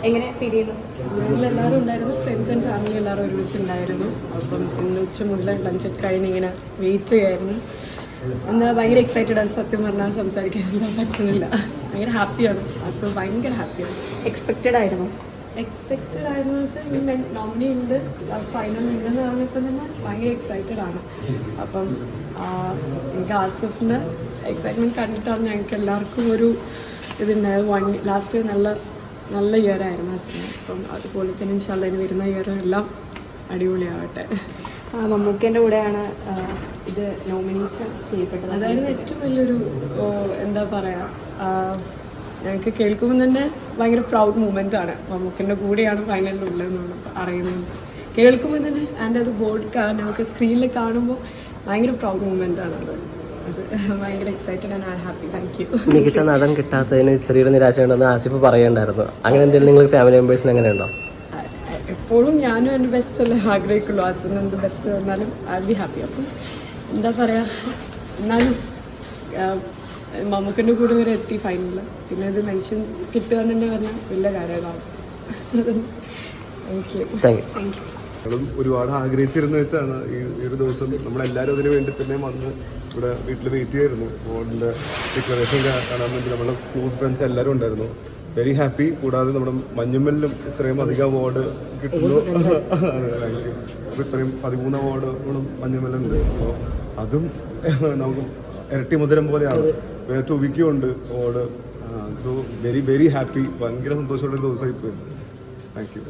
എങ്ങനെ ഫീൽ ചെയ്യുന്നു? എല്ലാവരും ഉണ്ടായിരുന്നു, ഫ്രണ്ട്സ് ആൻഡ് ഫാമിലി എല്ലാവരും ഒരുമിച്ചുണ്ടായിരുന്നു. അപ്പം ഇന്ന് ഉച്ച മുതൽ ലഞ്ചൊക്കെ കഴിഞ്ഞ് ഇങ്ങനെ വെയിറ്റ് ചെയ്യായിരുന്നു. എന്താ ഭയങ്കര എക്സൈറ്റഡ് ആണ്, സത്യം പറഞ്ഞാൽ സംസാരിക്കാൻ എന്താ പറ്റുന്നില്ല. ഭയങ്കര ഹാപ്പിയാണ്, സോ ഭയങ്കര ഹാപ്പിയാണ്. എക്സ്പെക്റ്റഡ് ആയിരുന്നു വെച്ചാൽ നോമിനി ഉണ്ട്, ലാസ്റ്റ് ഫൈനൽ ഉണ്ടെന്ന് പറഞ്ഞപ്പോൾ തന്നെ ഭയങ്കര എക്സൈറ്റഡ് ആണ്. അപ്പം എനിക്ക് ആസിഫിൻ്റെ എക്സൈറ്റ്മെൻറ്റ് കണ്ടിട്ടാണ് ഞങ്ങൾക്ക് എല്ലാവർക്കും ഒരു ഇതുണ്ടായത്. ലാസ്റ്റ് നല്ല ഇയർ ആയിരുന്നു ആസിഫിന്. അപ്പം അതുപോലെ തന്നെ ഇൻഷാല്ലാ ഇനി വരുന്ന ഇയർ എല്ലാം അടിപൊളിയാവട്ടെ. മമ്മൂക്കേൻ്റെ കൂടെയാണ് ഇത് നോമിനേഷൻ ചെയ്യപ്പെട്ടത്. അതായിരുന്നു ഏറ്റവും വലിയൊരു എന്താ പറയുക, ഞങ്ങൾക്ക് കേൾക്കുമ്പോൾ തന്നെ ഭയങ്കര പ്രൗഡ് മൂമെൻ്റ് ആണ്. മമ്മൂക്കിൻ്റെ കൂടെയാണ് ഫൈനലിലുള്ളതെന്നാണ് അറിയുന്നത്. കേൾക്കുമ്പോൾ തന്നെ അതിൻ്റെ അത് ബോർഡ് നമുക്ക് സ്ക്രീനിൽ കാണുമ്പോൾ ഭയങ്കര പ്രൗഡ് മൂമെൻ്റ് ആണ്. അത് ഭയങ്കര excited and I happy. Thank you. മികച്ച നടൻ കിട്ടാത്തതിന് ചെറിയൊരു നിരാശയുണ്ടെന്ന് ആസിഫ് പറയുന്നുണ്ടായിരുന്നു. അങ്ങനെ എന്തെങ്കിലും നിങ്ങൾ ഫാമിലി മെമ്പേഴ്സിന് എങ്ങനെ ഉണ്ടോ? എപ്പോഴും ഞാനും എൻ്റെ ബെസ്റ്റ് അല്ലേ ആഗ്രഹിക്കുള്ളൂ. ആസിഫിന് എന്ത് ബെസ്റ്റ് വന്നാലും ഐ ബി ഹാപ്പി. അപ്പം എന്താ പറയുക, എന്നാലും മമ്മൂക്കിൻ്റെ കൂടെ വരെ എത്തി ഫൈനലിൽ. പിന്നെ ഇത് മെൻഷൻ കിട്ടുക എന്ന് തന്നെ പറഞ്ഞാൽ വലിയ കാര്യമാണ്. Thank you. ഒരുപാട് ആഗ്രഹിച്ചിരുന്നു വെച്ചാണ് ഈ ഒരു ദിവസം നമ്മളെല്ലാവരും അതിന് വേണ്ടി തന്നെ വന്ന് ഇവിടെ വീട്ടിൽ വെയിറ്റ് ചെയ്യായിരുന്നു. അവാർഡിൻ്റെ ഡിക്ലറേഷൻ കാണാൻ വേണ്ടി നമ്മുടെ ക്ലോസ് ഫ്രണ്ട്സ് എല്ലാവരും ഉണ്ടായിരുന്നു. Very happy. കൂടാതെ നമ്മുടെ മഞ്ഞുമ്മലിലും ഇത്രയും അധികം അവാർഡ് കിട്ടുന്നു. അപ്പോൾ ഇത്രയും 13 അവാർഡുകളും മഞ്ഞുമ്മലുണ്ട്. അപ്പോൾ അതും നമുക്ക് ഇരട്ടി മധുരം പോലെയാണ്. ടൊവിക്കുണ്ട് award. So very very happy. ഭയങ്കര സന്തോഷമുള്ള ദിവസമായി പോയി. Thank U.